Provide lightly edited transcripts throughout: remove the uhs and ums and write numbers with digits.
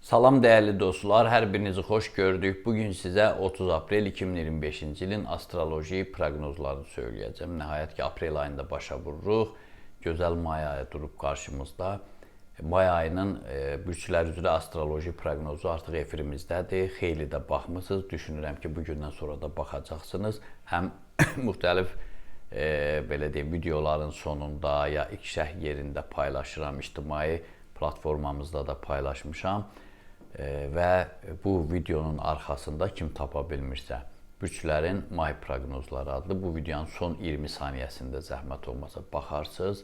Salam dəyərli dostlar, hər birinizi xoş gördük. Bugün sizə 30 aprel 2025-ci ilin astroloji proqnozlarını söyləyəcəm. Nəhayət ki, aprel ayında başa vururuq. Gözəl may ayı durub qarşımızda. May ayının bürclər üzrə astroloji proqnozu artıq efirimizdədir. Xeyli də baxmısınız. Düşünürəm ki, bugündən sonra da baxacaqsınız. Həm müxtəlif belə deyim, videoların sonunda ya ilk şərh yerində paylaşıram, ictimai platformamızda da paylaşmışam. Və bu videonun arxasında kim tapa bilmirsə, bürclərin may proqnozları adlı bu videonun son 20 saniyəsində zəhmət olmasa baxarsınız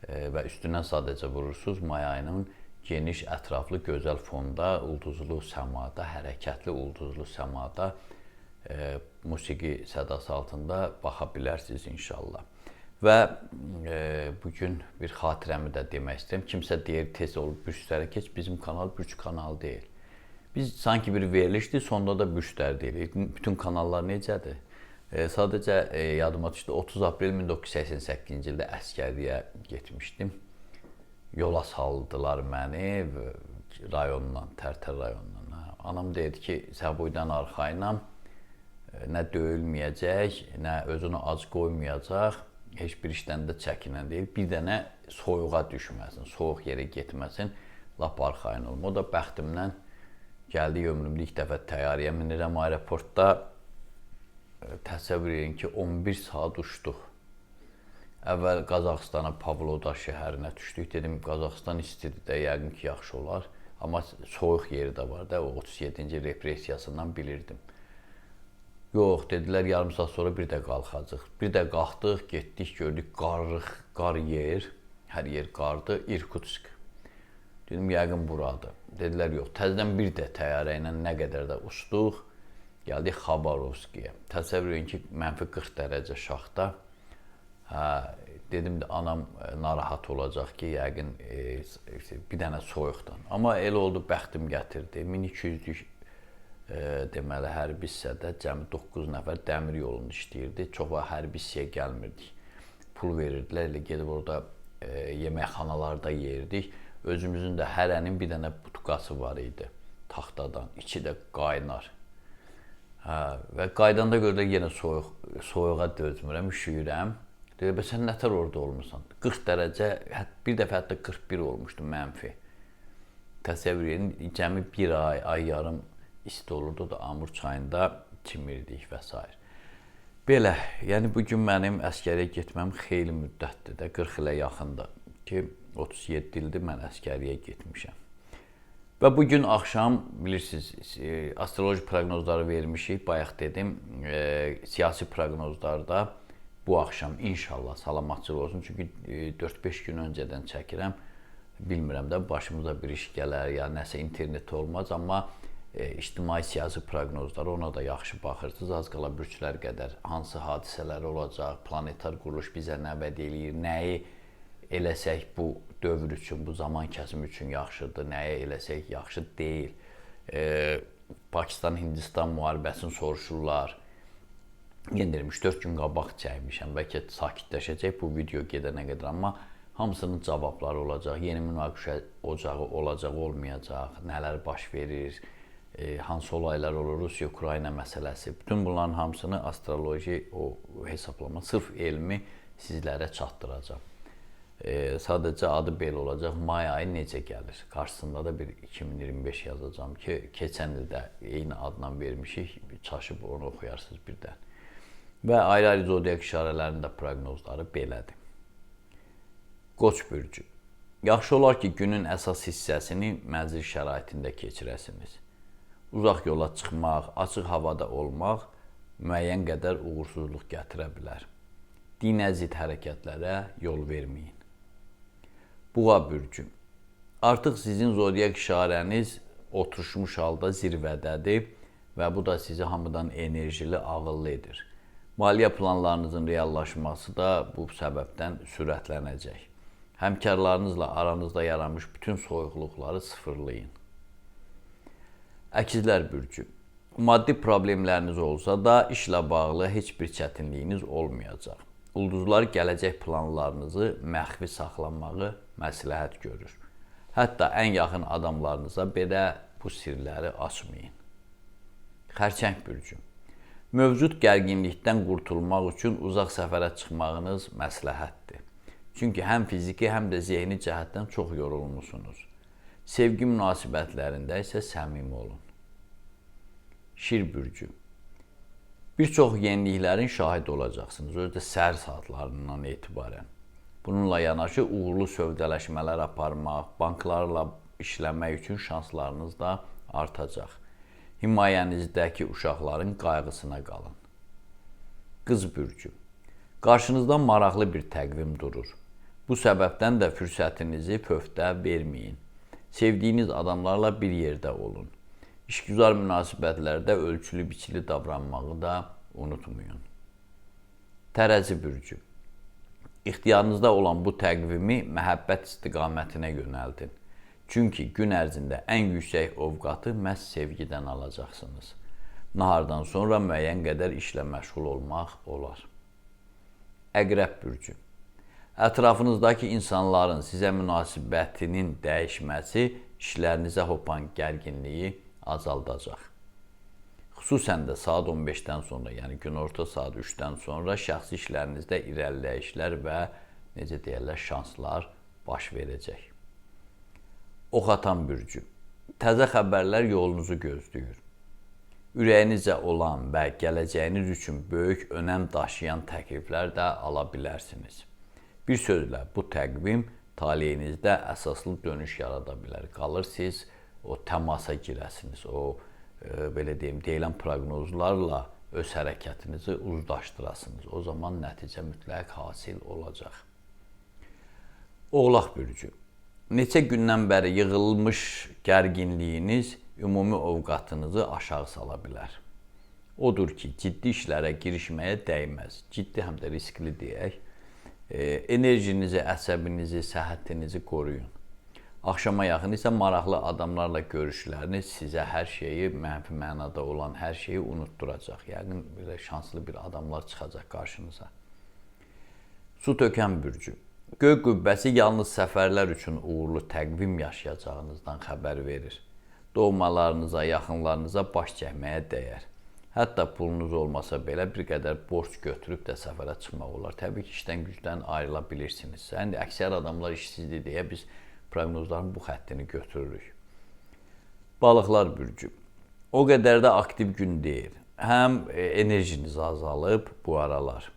və üstündən sadəcə vurursunuz. May ayının geniş, ətraflı, gözəl fonda, ulduzlu səmada, hərəkətli ulduzlu səmada musiqi sədası altında baxa bilərsiniz inşallah. Və bugün bir xatirəmi də demək istəyirəm. Kimsə deyir, tez olub bürclərə keç, bizim kanal bürc kanalı deyil. Biz sanki bir verilişdir, sonda da bürclər deyilik. Bütün kanallar necədir? Sadəcə yadıma düşdü, 30 aprel 1988-ci ildə əskərliyə getmişdim. Yola saldılar məni rayondan, Tərtər rayonundan. Anam deyirdi ki, Səbuydan arxayınam, nə döyülməyəcək, nə özünü ac qoymayacaq. Heç bir işdən də çəkinən deyil. Bir dənə soyuğa düşməsin, soyuq yerə getməsin, lap arxayın olum. O da bəxtimdən gəldi, ömrümdə ilk dəfə təyyarəyə minirəm aeroportda. Təsəvvür edin ki, 11 saat uçduq. Əvvəl Qazaxıstana, Pavlodar şəhərinə düşdük. Dedim, Qazaxıstan istidir də, yəqin ki, yaxşı olar. Amma soyuq yeri də var da, o 37-ci repressiyasından bilirdim. Yox, dedilər, yarım saat sonra bir də qalxacaq. Bir də qalxdıq, getdik, gördük, qar yer, hər yer qardı, Irkutsk. Dedim, yəqin buradır. Dedilər, yox, təzədən bir də təyyarə ilə nə qədər də uçduq, gəldik Xabarovskiyə. Təsəvvür edin ki, -40 dərəcə şaxta. Dedim, anam narahat olacaq ki, yəqin bir dənə soyuqdan. Amma elə oldu, bəxtim gətirdi. 1200-lük deməli, hərbi hissədə cəmi 9 nəfər dəmir yolunu işləyirdi. Çox vaxt hərbi hissəyə gəlmirdik. Pul verirdilər, elə gedib orada yeməkxanalarda yerdik. Özümüzün də hərənin bir dənə butkası var idi, taxtadan. İçi də qaynar. Və qaydanda gördük, yenə soyuğa dözmürəm, üşüyürəm. Deyir, sən nətər orada olmuşsan? 40 dərəcə, bir dəfə hətta 41 olmuşdu mənfi. Təsəvvür edin, cəmi bir ay yarım isti olurdu da Amur çayında çimirdik və s. Belə, yəni bugün mənim əskəriyə getməm xeyli müddətdir də, 40 ilə yaxındır ki, 37 ildir mən əskəriyə getmişəm. Və bugün axşam, bilirsiniz, astroloji proqnozları vermişik, bayaq dedim, siyasi proqnozlarda bu axşam inşallah salamatçılıq olsun, çünki 4-5 gün öncədən çəkirəm, bilmirəm də başımıza bir iş gələr, ya nəsə internet olmaz, amma ictimai siyasi proqnozlar, ona da yaxşı baxırsınız, az qala bürclər qədər hansı hadisələr olacaq, planetar quruluş bizə nə vəd eləyir, nəyi eləsək bu dövr üçün, bu zaman kəsimi üçün yaxşıdır, nəyi eləsək yaxşı deyil. Pakistan-Hindistan müharibəsini soruşurlar. Yenə deyirəm, 3-4 gün qabaq çəkmişəm, bəlkə sakitləşəcək bu video gedənə qədər, amma hamısının cavabları olacaq, yeni münaqişə ocağı olacaq, olmayacaq, nələr baş verir, hansı olaylar olur, Rusiya-Ukrayna məsələsi. Bütün bunların hamısını astroloji hesablama, sırf elmi sizlərə çatdıracaq. Sadəcə adı belə olacaq, may ayı necə gəlir? Qarşısında da bir 2025 yazacağım ki, keçən ildə eyni adla vermişik, çaşıb onu oxuyarsınız birdən. Və ayrı-ayrı zodiak işarələrinin də proqnozları belədir. Qoç bürcü. Yaxşı olar ki, günün əsas hissəsini mənzil şəraitində keçirəsiniz. Uzaq yola çıxmaq, açıq havada olmaq müəyyən qədər uğursuzluq gətirə bilər. Dinə zidd hərəkətlərə yol verməyin. Buğa bürcü. Artıq sizin zodiak işarəniz oturmuş halda zirvədədir və bu da sizi hamıdan enerjili, ağıllı edir. Maliyyə planlarınızın reallaşması da bu səbəbdən sürətlənəcək. Həmkarlarınızla aranızda yaranmış bütün soyuqluqları sıfırlayın. Əkizlər bürcü. Maddi problemləriniz olsa da işlə bağlı heç bir çətinliyiniz olmayacaq. Ulduzlar gələcək planlarınızı məxfi saxlamağı məsləhət görür. Hətta ən yaxın adamlarınıza belə bu sirləri açmayın. Xərçəng bürcü. Mövcud gərginlikdən qurtulmaq üçün uzaq səfərə çıxmağınız məsləhətdir. Çünki həm fiziki, həm də zehni cəhətdən çox yorulmusunuz. Sevgi münasibətlərində isə səmimi olun. Şir bürcü. Bir çox yeniliklərin şahid olacaqsınız, özdə səhər saatlarından etibarən. Bununla yanaşı uğurlu sövdələşmələr aparmaq, banklarla işləmək üçün şanslarınız da artacaq. Himayənizdəki uşaqların qayğısına qalın. Qız bürcü. Qarşınızda maraqlı bir təqvim durur. Bu səbəbdən də fürsətinizi pövtə verməyin. Sevdiyiniz adamlarla bir yerdə olun. İşgüzar münasibətlərdə ölçülü biçili davranmağı da unutmayın. Tərəzi bürcü. İxtiyarınızda olan bu təqvimi məhəbbət istiqamətinə yönəldin. Çünki gün ərzində ən yüksək ovqatı məhz sevgidən alacaqsınız. Nahardan sonra müəyyən qədər işlə məşğul olmaq olar. Əqrəb bürcü. Ətrafınızdakı insanların sizə münasibətinin dəyişməsi işlərinizə hopan gərginliyi azaldacaq. Xüsusən də saat 15-dən sonra, yəni günorta saat 3-dən sonra şəxsi işlərinizdə irəliləyişlər və necə deyirlər, şanslar baş verəcək. Ox atan bürcü. Təzə xəbərlər yolunuzu gözləyir. Ürəyinizcə olan və gələcəyiniz üçün böyük önəm daşıyan təkliflər də ala bilərsiniz. Bir sözlə, bu təqvim taleyinizdə əsaslı dönüş yarada bilər. Qalır siz o təmasa girəsiniz, o belə deyim, deyilən proqnozlarla öz hərəkətinizi uzlaşdırasınız. O zaman nəticə mütləq hasil olacaq. Oğlaq bürcü. Neçə gündən bəri yığılmış gərginliyiniz ümumi ovqatınızı aşağı sala bilər. Odur ki, ciddi işlərə girişməyə dəyməz. Ciddi həm də riskli deyək. Enerjinizi, əsəbinizi, səhhətinizi qoruyun. Axşama yaxın isə maraqlı adamlarla görüşləriniz sizə hər şeyi, mənfi mənada olan hər şeyi unutduracaq. Yəqin belə şanslı bir adamlar çıxacaq qarşınıza. Su tökən bürcü. Göy qübbəsi yalnız səfərlər üçün uğurlu təqvim yaşayacağınızdan xəbər verir. Doğmalarınıza, yaxınlarınıza baş çəkməyə dəyər. Hətta pulunuz olmasa belə bir qədər borc götürüb də səfərə çıxmaq olar. Təbii ki, işdən gücdən ayrıla bilirsiniz. Yəni, əksər adamlar işsizdir deyə biz proqnozların bu xəttini götürürük. Balıqlar bürcü. O qədər də aktiv gün deyil. Həm enerjiniz azalıb bu aralar.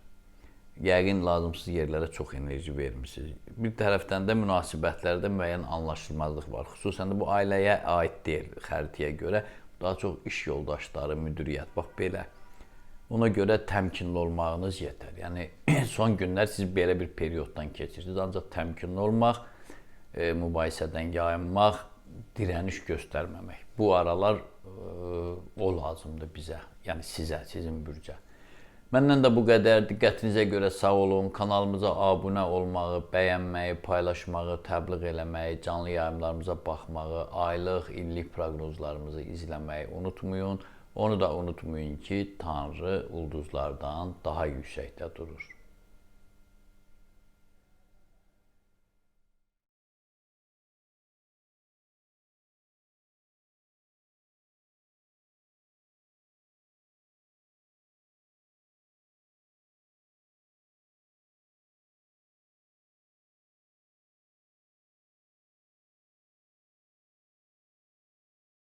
Yəqin lazımsız yerlərə çox enerji vermişsiniz. Bir tərəfdən də münasibətlərdə müəyyən anlaşılmazlıq var. Xüsusən də bu ailəyə aid deyil xəritəyə görə. Daha çox iş yoldaşları, müdiriyyət, bax belə. Ona görə təmkinli olmağınız yetər. Yəni, son günlər siz belə bir perioddan keçirsiniz. Ancaq təmkinli olmaq, mübahisədən yayınmaq, dirəniş göstərməmək. Bu aralar o lazımdır bizə, yəni sizə, sizin bürcə. Məndən də bu qədər. Diqqətinizə görə sağ olun. Kanalımıza abunə olmağı, bəyənməyi, paylaşmağı, təbliğ eləməyi, canlı yayımlarımıza baxmağı, aylıq, illik proqnozlarımızı izləməyi unutmayın. Onu da unutmayın ki, Tanrı ulduzlardan daha yüksəkdə durur.